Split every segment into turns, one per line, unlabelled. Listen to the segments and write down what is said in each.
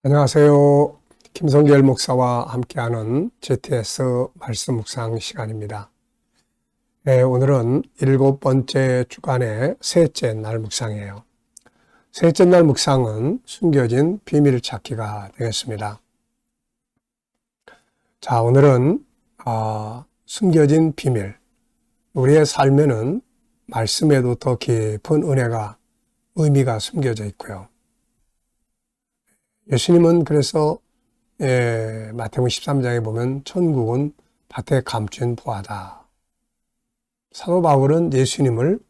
안녕하세요. 김성결 목사와 함께하는 GTS 말씀 묵상 시간입니다. 오늘은 7번째 주간의 셋째 날 묵상이에요. 셋째 날 묵상은 숨겨진 비밀 찾기가 되겠습니다. 자, 오늘은 숨겨진 비밀. 우리의 삶에는 말씀에도 더 깊은 은혜가, 의미가 숨겨져 있고요. 예수님은 그래서 마태복음 13장에 보면 천국은 밭에 감춘 보화다. 사도 바울은 예수님을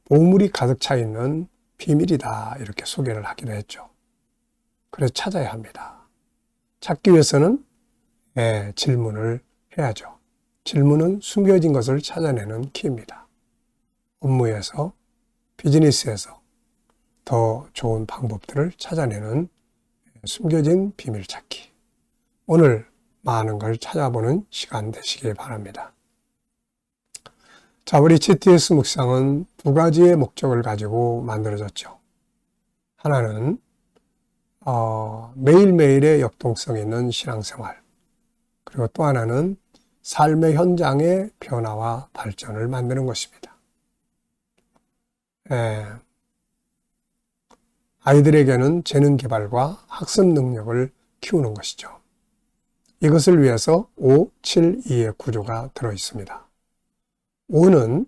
보물이 가득 차 있는 비밀이다 이렇게 소개를 하기도 했죠. 그래서 찾아야 합니다. 찾기 위해서는 질문을 해야죠. 질문은 숨겨진 것을 찾아내는 키입니다. 업무에서, 비즈니스에서 더 좋은 방법들을 찾아내는 숨겨진 비밀 찾기. 오늘 많은 걸 찾아보는 시간 되시기 바랍니다. 자, 우리 GTS 묵상은 두 가지의 목적을 가지고 만들어졌죠. 하나는 매일매일의 역동성 있는 신앙생활, 그리고 또 하나는 삶의 현장의 변화와 발전을 만드는 것입니다. 아이들에게는 재능 개발과 학습 능력을 키우는 것이죠. 이것을 위해서 5, 7, 2의 구조가 들어 있습니다. 5는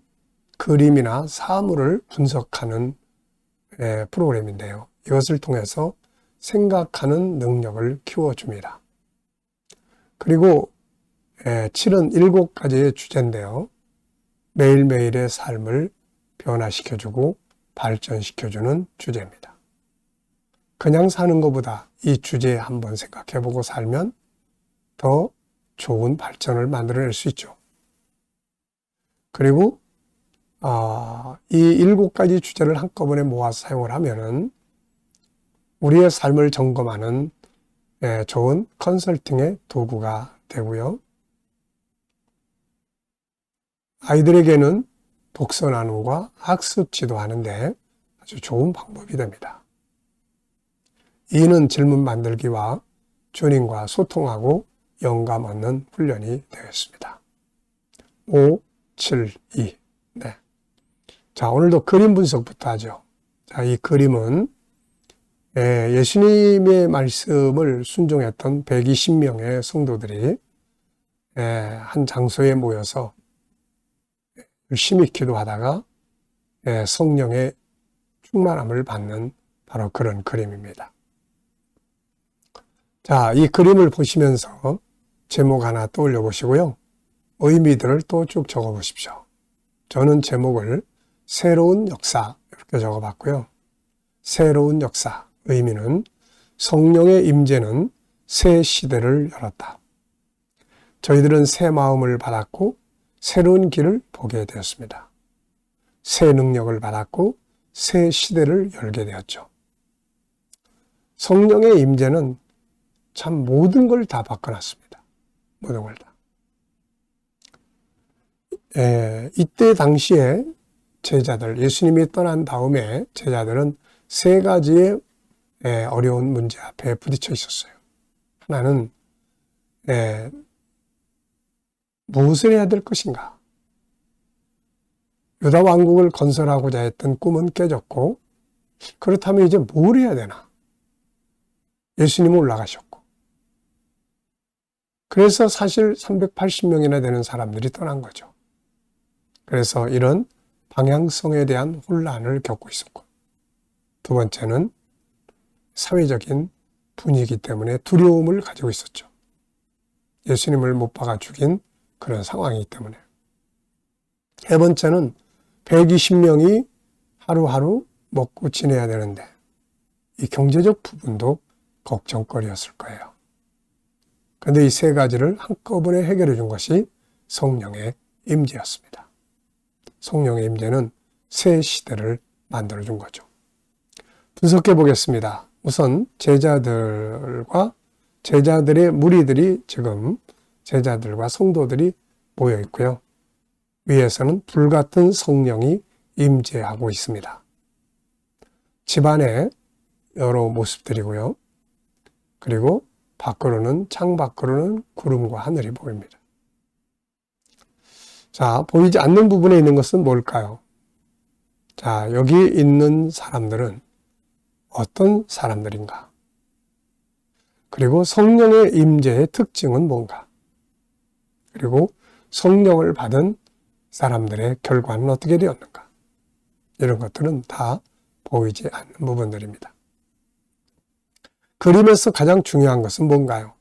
그림이나 사물을 분석하는 프로그램인데요. 이것을 통해서 생각하는 능력을 키워줍니다. 그리고 7은 7가지의 주제인데요. 매일매일의 삶을 변화시켜주고 발전시켜주는 주제입니다. 그냥 사는 것보다 이 주제에 한번 생각해보고 살면 더 좋은 발전을 만들어낼 수 있죠. 그리고 이 7가지 주제를 한꺼번에 모아서 사용을 하면은 우리의 삶을 점검하는 좋은 컨설팅의 도구가 되고요. 아이들에게는 독서 나눔과 학습 지도하는데 아주 좋은 방법이 됩니다. 2는 질문 만들기와 주님과 소통하고 영감 얻는 훈련이 되겠습니다. 5, 7, 2. 네. 자, 오늘도 그림 분석부터 하죠. 자, 이 그림은 예수님의 말씀을 순종했던 120명의 성도들이 한 장소에 모여서 열심히 기도하다가 성령의 충만함을 받는 바로 그런 그림입니다. 자, 이 그림을 보시면서 제목 하나 떠올려 보시고요. 의미들을 또 쭉 적어 보십시오. 저는 제목을 새로운 역사 이렇게 적어 봤고요. 새로운 역사, 의미는 성령의 임재는 새 시대를 열었다. 저희들은 새 마음을 받았고 새로운 길을 보게 되었습니다. 새 능력을 받았고 새 시대를 열게 되었죠. 성령의 임재는 참 모든 걸 다 바꿔놨습니다. 모든 걸 다. 이때 당시에 제자들, 예수님이 떠난 다음에 제자들은 세 가지의 어려운 문제 앞에 부딪혀 있었어요. 하나는 무엇을 해야 될 것인가? 유다 왕국을 건설하고자 했던 꿈은 깨졌고 그렇다면 이제 뭘 해야 되나? 예수님은 올라가셨고 그래서 사실 380명이나 되는 사람들이 떠난 거죠. 그래서 이런 방향성에 대한 혼란을 겪고 있었고 두 번째는 사회적인 분위기 때문에 두려움을 가지고 있었죠. 예수님을 못 박아 죽인 그런 상황이기 때문에. 세 번째는 120명이 하루하루 먹고 지내야 되는데 이 경제적 부분도 걱정거리였을 거예요. 그런데 이 세 가지를 한꺼번에 해결해 준 것이 성령의 임재였습니다. 성령의 임재는 새 시대를 만들어 준 거죠. 분석해 보겠습니다. 우선 제자들과 제자들의 무리들이 지금 제자들과 성도들이 모여 있고요. 위에서는 불같은 성령이 임재하고 있습니다. 집안의 여러 모습들이고요. 그리고 밖으로는, 창 밖으로는 구름과 하늘이 보입니다. 자, 보이지 않는 부분에 있는 것은 뭘까요? 자, 여기 있는 사람들은 어떤 사람들인가? 그리고 성령의 임재의 특징은 뭔가? 그리고 성령을 받은 사람들의 결과는 어떻게 되었는가? 이런 것들은 다 보이지 않는 부분들입니다. 그림에서 가장 중요한 것은 뭔가요?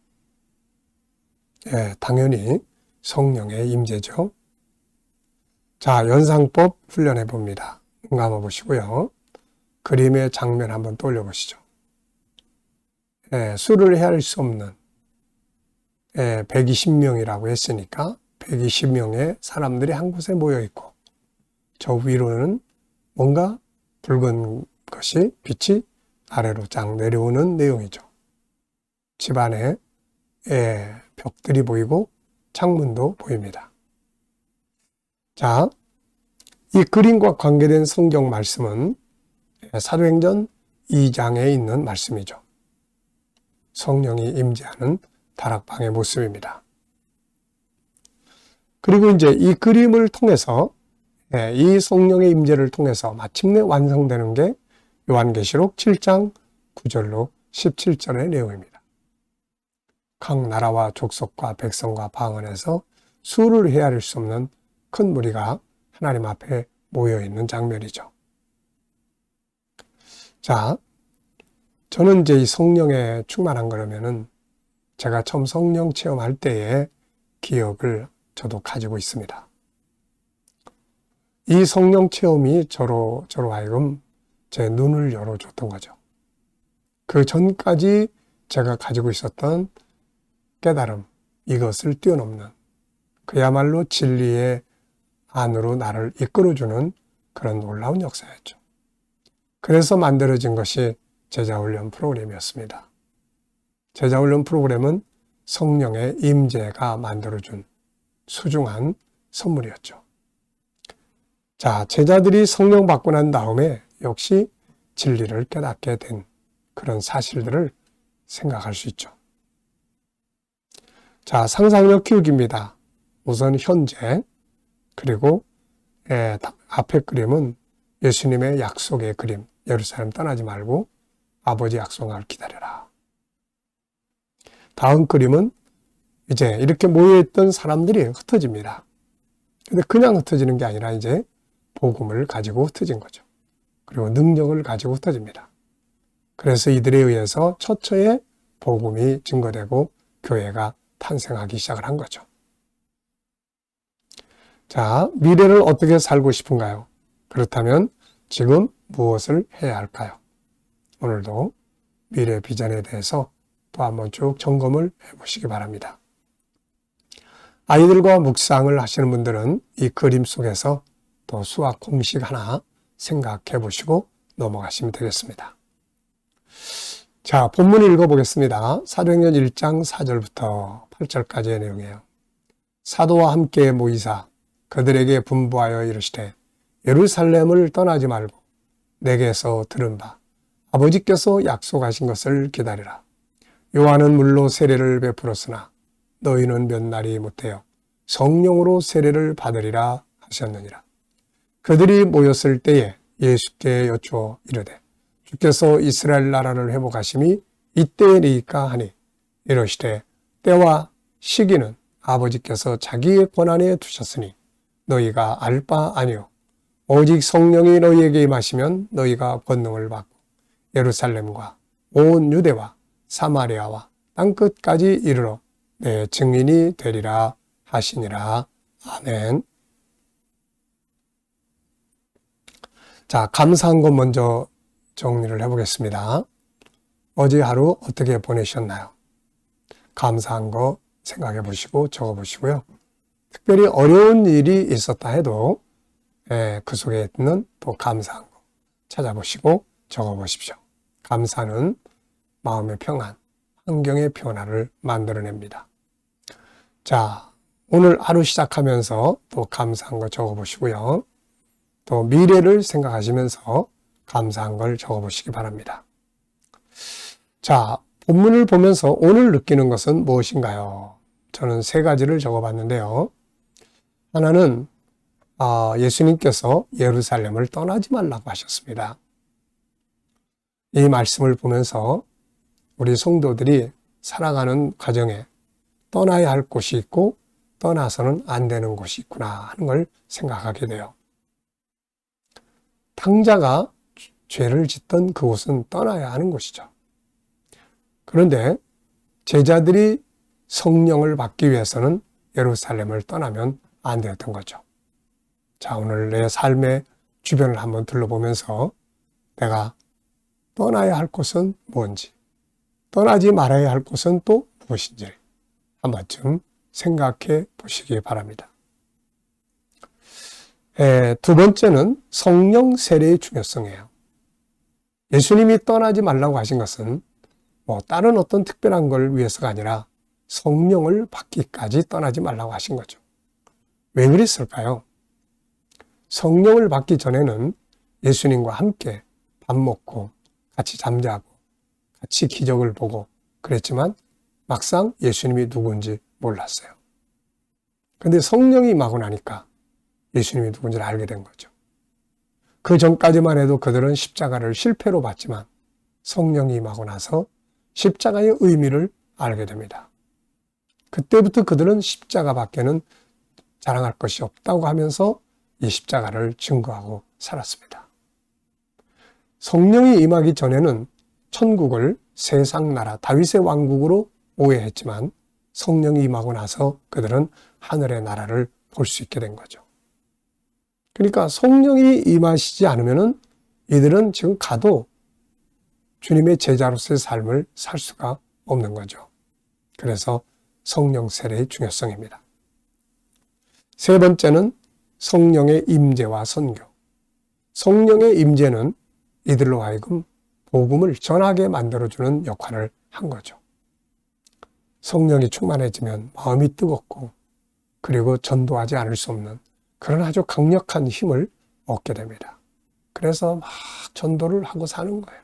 예, 당연히 성령의 임재죠. 자, 연상법 훈련해 봅니다. 눈 감아 보시고요. 그림의 장면 한번 떠올려 보시죠. 예, 수를 헤아릴 수 없는 120명이라고 했으니까 120명의 사람들이 한 곳에 모여 있고 저 위로는 뭔가 붉은 것이 빛이 아래로 쫙 내려오는 내용이죠. 집안에 벽들이 보이고 창문도 보입니다. 자, 이 그림과 관계된 성경 말씀은 사도행전 2장에 있는 말씀이죠. 성령이 임재하는 다락방의 모습입니다. 그리고 이제 이 그림을 통해서 이 성령의 임재를 통해서 마침내 완성되는 게 요한계시록 7장 9절로 17절의 내용입니다. 각 나라와 족속과 백성과 방언에서 수를 헤아릴 수 없는 큰 무리가 하나님 앞에 모여있는 장면이죠. 자, 저는 이제 이 성령에 충만한 거라면은 제가 처음 성령 체험할 때의 기억을 저도 가지고 있습니다. 이 성령 체험이 저로 하여금 제 눈을 열어줬던 거죠. 그 전까지 제가 가지고 있었던 깨달음, 이것을 뛰어넘는 그야말로 진리의 안으로 나를 이끌어주는 그런 놀라운 역사였죠. 그래서 만들어진 것이 제자훈련 프로그램이었습니다. 제자훈련 프로그램은 성령의 임재가 만들어준 소중한 선물이었죠. 자, 제자들이 성령 받고 난 다음에 역시 진리를 깨닫게 된 그런 사실들을 생각할 수 있죠. 자, 상상력 키우기입니다. 우선 현재, 그리고 앞에 그림은 예수님의 약속의 그림, 예루살렘 떠나지 말고 아버지 약속을 기다려라. 다음 그림은 이제 이렇게 모여있던 사람들이 흩어집니다. 근데 그냥 흩어지는 게 아니라 이제 복음을 가지고 흩어진 거죠. 그리고 능력을 가지고 흩어집니다. 그래서 이들에 의해서 처처에 복음이 증거되고 교회가 탄생하기 시작을 한 거죠. 자, 미래를 어떻게 살고 싶은가요? 그렇다면 지금 무엇을 해야 할까요? 오늘도 미래 비전에 대해서 또 한번 쭉 점검을 해보시기 바랍니다. 아이들과 묵상을 하시는 분들은 이 그림 속에서 또 수학 공식 하나 생각해 보시고 넘어가시면 되겠습니다. 자, 본문 읽어보겠습니다. 사도행전 1장 4절부터 8절까지의 내용이에요. 사도와 함께 모이사 그들에게 분부하여 이르시되 예루살렘을 떠나지 말고 내게서 들은 바 아버지께서 약속하신 것을 기다리라. 요한은 물로 세례를 베풀었으나 너희는 몇 날이 못하여 성령으로 세례를 받으리라 하셨느니라. 그들이 모였을 때에 예수께 여쭈어 이르되 주께서 이스라엘 나라를 회복하심이 이때이니까 하니 이러시되 때와 시기는 아버지께서 자기의 권한에 두셨으니 너희가 알 바 아니요 오직 성령이 너희에게 임하시면 너희가 권능을 받고 예루살렘과 온 유대와 사마리아와 땅끝까지 이르러 내 증인이 되리라 하시니라. 아멘. 자, 감사한 것 먼저 정리를 해보겠습니다. 어제 하루 어떻게 보내셨나요? 감사한 거 생각해 보시고 적어 보시고요. 특별히 어려운 일이 있었다 해도 그 속에 있는 또 감사한 거 찾아보시고 적어 보십시오. 감사는 마음의 평안, 환경의 변화를 만들어냅니다. 자, 오늘 하루 시작하면서 또 감사한 거 적어 보시고요. 또 미래를 생각하시면서 감사한 걸 적어 보시기 바랍니다. 자, 본문을 보면서 오늘 느끼는 것은 무엇인가요? 저는 세 가지를 적어봤는데요. 하나는 예수님께서 예루살렘을 떠나지 말라고 하셨습니다. 이 말씀을 보면서 우리 성도들이 살아가는 과정에 떠나야 할 곳이 있고 떠나서는 안 되는 곳이 있구나 하는 걸 생각하게 돼요. 탕자가 죄를 짓던 그곳은 떠나야 하는 곳이죠. 그런데 제자들이 성령을 받기 위해서는 예루살렘을 떠나면 안 되었던 거죠. 자, 오늘 내 삶의 주변을 한번 둘러보면서 내가 떠나야 할 곳은 뭔지, 떠나지 말아야 할 곳은 또 무엇인지 한번쯤 생각해 보시기 바랍니다. 두 번째는 성령 세례의 중요성이에요. 예수님이 떠나지 말라고 하신 것은 다른 어떤 특별한 걸 위해서가 아니라 성령을 받기까지 떠나지 말라고 하신 거죠. 왜 그랬을까요? 성령을 받기 전에는 예수님과 함께 밥 먹고 같이 잠자고 같이 기적을 보고 그랬지만 막상 예수님이 누군지 몰랐어요. 그런데 성령이 임하고 나니까 예수님이 누군지를 알게 된 거죠. 그 전까지만 해도 그들은 십자가를 실패로 봤지만 성령이 임하고 나서 십자가의 의미를 알게 됩니다. 그때부터 그들은 십자가 밖에는 자랑할 것이 없다고 하면서 이 십자가를 증거하고 살았습니다. 성령이 임하기 전에는 천국을 세상 나라 다윗의 왕국으로 오해했지만 성령이 임하고 나서 그들은 하늘의 나라를 볼 수 있게 된 거죠. 그러니까 성령이 임하시지 않으면은 이들은 지금 가도 주님의 제자로서의 삶을 살 수가 없는 거죠. 그래서 성령 세례의 중요성입니다. 세 번째는 성령의 임재와 선교. 성령의 임재는 이들로 하여금 복음을 전하게 만들어주는 역할을 한 거죠. 성령이 충만해지면 마음이 뜨겁고 그리고 전도하지 않을 수 없는 그런 아주 강력한 힘을 얻게 됩니다. 그래서 막 전도를 하고 사는 거예요.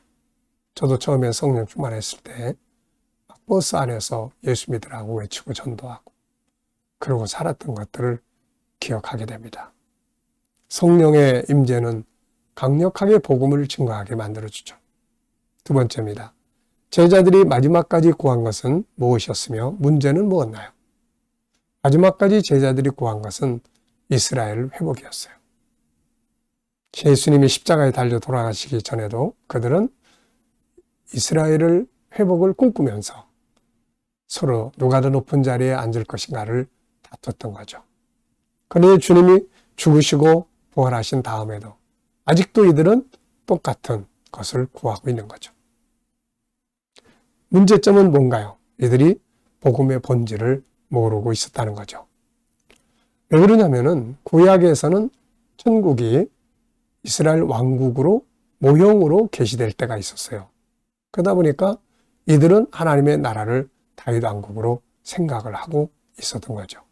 저도 처음에 성령 충만했을 때 버스 안에서 예수 믿으라고 외치고 전도하고 그러고 살았던 것들을 기억하게 됩니다. 성령의 임재는 강력하게 복음을 증거하게 만들어주죠. 두 번째입니다. 제자들이 마지막까지 구한 것은 무엇이었으며 문제는 무엇나요? 마지막까지 제자들이 구한 것은 이스라엘 회복이었어요. 예수님이 십자가에 달려 돌아가시기 전에도 그들은 이스라엘을 회복을 꿈꾸면서 서로 누가 더 높은 자리에 앉을 것인가를 다퉜던 거죠. 그런데 주님이 죽으시고 부활하신 다음에도 아직도 이들은 똑같은 것을 구하고 있는 거죠. 문제점은 뭔가요? 이들이 복음의 본질을 모르고 있었다는 거죠. 왜 그러냐면은 구약에서는 천국이 이스라엘 왕국으로 모형으로 계시될 때가 있었어요. 그러다 보니까 이들은 하나님의 나라를 다윗 왕국으로 생각을 하고 있었던 거죠.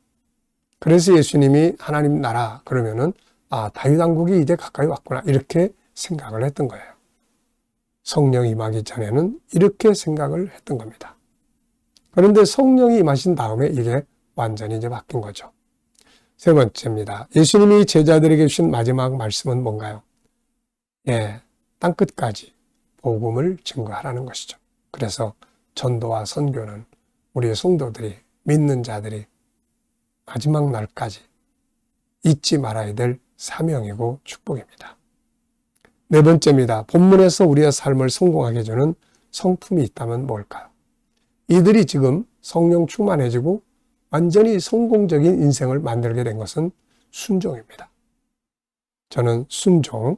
그래서 예수님이 하나님 나라 그러면은 다윗 왕국이 이제 가까이 왔구나 이렇게 생각을 했던 거예요. 성령이 임하기 전에는 이렇게 생각을 했던 겁니다. 그런데 성령이 임하신 다음에 이게 완전히 이제 바뀐 거죠. 세 번째입니다. 예수님이 제자들에게 주신 마지막 말씀은 뭔가요? 땅끝까지 복음을 증거하라는 것이죠. 그래서 전도와 선교는 우리 성도들이 믿는 자들이 마지막 날까지 잊지 말아야 될 사명이고 축복입니다. 네 번째입니다. 본문에서 우리의 삶을 성공하게 해주는 성품이 있다면 뭘까요? 이들이 지금 성령 충만해지고 완전히 성공적인 인생을 만들게 된 것은 순종입니다. 저는 순종,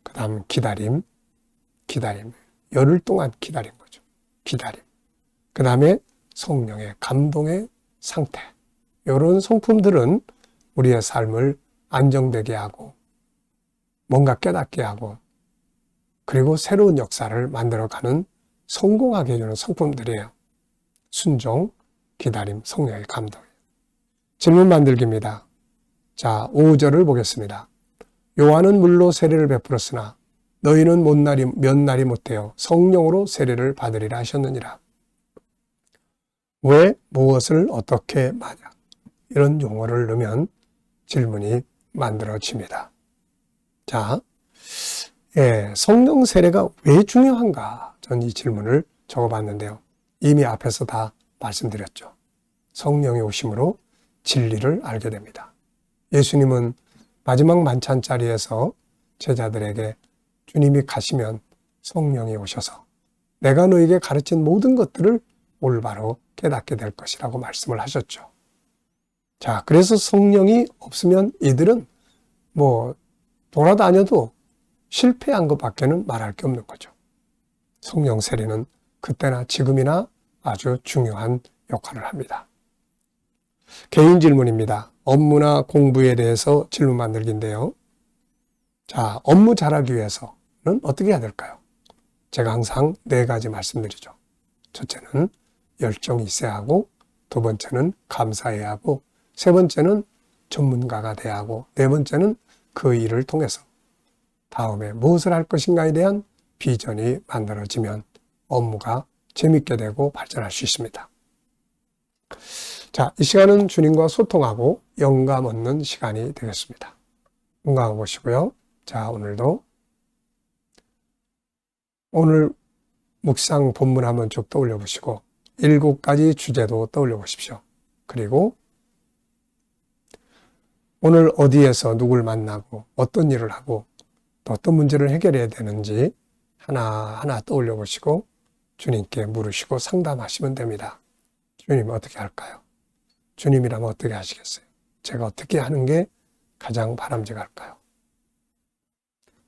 그 다음 기다림, 열흘 동안 기다린 거죠. 기다림. 그 다음에 성령의 감동의 상태. 이런 성품들은 우리의 삶을 안정되게 하고 뭔가 깨닫게 하고 그리고 새로운 역사를 만들어가는 성공하게 해주는 성품들이에요. 순종, 기다림, 성령의 감동이에요. 질문 만들기입니다. 자, 5절을 보겠습니다. 요한은 물로 세례를 베풀었으나 너희는 몇 날이 못되어 성령으로 세례를 받으리라 하셨느니라. 왜, 무엇을, 어떻게, 만약 이런 용어를 넣으면 질문이 만들어집니다. 자, 성령 세례가 왜 중요한가? 전 이 질문을 적어봤는데요. 이미 앞에서 다 말씀드렸죠. 성령의 오심으로 진리를 알게 됩니다. 예수님은 마지막 만찬 자리에서 제자들에게 주님이 가시면 성령이 오셔서 내가 너에게 가르친 모든 것들을 올바로 깨닫게 될 것이라고 말씀을 하셨죠. 자, 그래서 성령이 없으면 이들은 돌아다녀도 실패한 것밖에는 말할 게 없는 거죠. 성령 세례는 그때나 지금이나 아주 중요한 역할을 합니다. 개인 질문입니다. 업무나 공부에 대해서 질문 만들기인데요. 자, 업무 잘하기 위해서는 어떻게 해야 될까요? 제가 항상 4가지 말씀드리죠. 첫째는 열정이 있어야 하고, 두 번째는 감사해야 하고, 세 번째는 전문가가 돼야 하고, 네 번째는 그 일을 통해서 다음에 무엇을 할 것인가에 대한 비전이 만들어지면 업무가 재밌게 되고 발전할 수 있습니다. 자, 이 시간은 주님과 소통하고 영감 얻는 시간이 되겠습니다. 눈 감아 보시고요. 자, 오늘 묵상 본문 한번 쭉 떠올려 보시고 7가지 주제도 떠올려 보십시오. 그리고 오늘 어디에서 누굴 만나고 어떤 일을 하고 또 어떤 문제를 해결해야 되는지 하나하나 떠올려 보시고 주님께 물으시고 상담하시면 됩니다. 주님 어떻게 할까요? 주님이라면 어떻게 하시겠어요? 제가 어떻게 하는 게 가장 바람직할까요?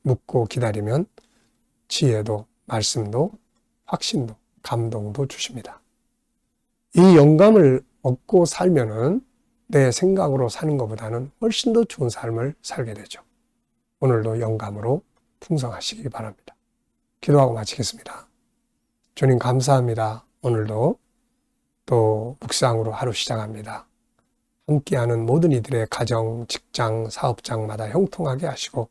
묻고 기다리면 지혜도 말씀도 확신도 감동도 주십니다. 이 영감을 얻고 살면은 내 생각으로 사는 것보다는 훨씬 더 좋은 삶을 살게 되죠. 오늘도 영감으로 풍성하시기 바랍니다. 기도하고 마치겠습니다. 주님 감사합니다. 오늘도 또 묵상으로 하루 시작합니다. 함께하는 모든 이들의 가정, 직장, 사업장마다 형통하게 하시고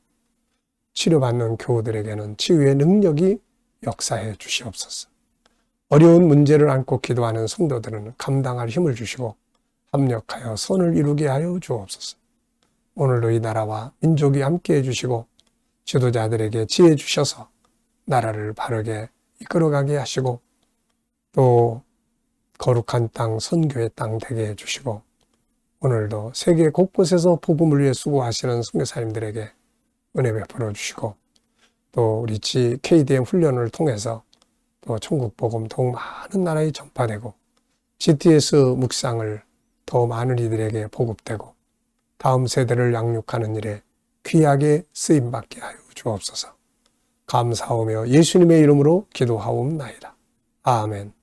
치료받는 교우들에게는 치유의 능력이 역사해 주시옵소서. 어려운 문제를 안고 기도하는 성도들은 감당할 힘을 주시고 합력하여 선을 이루게 하여 주옵소서. 오늘도 이 나라와 민족이 함께해 주시고 지도자들에게 지혜 주셔서 나라를 바르게 이끌어가게 하시고 또 거룩한 땅, 선교의 땅 되게 해주시고 오늘도 세계 곳곳에서 복음을 위해 수고하시는 선교사님들에게 은혜 베풀어 주시고 또 우리 KDM 훈련을 통해서 또 천국 복음 더욱 많은 나라에 전파되고 GTS 묵상을 더 많은 이들에게 보급되고 다음 세대를 양육하는 일에 귀하게 쓰임받게 하여 주옵소서. 감사하며 예수님의 이름으로 기도하옵나이다. 아멘.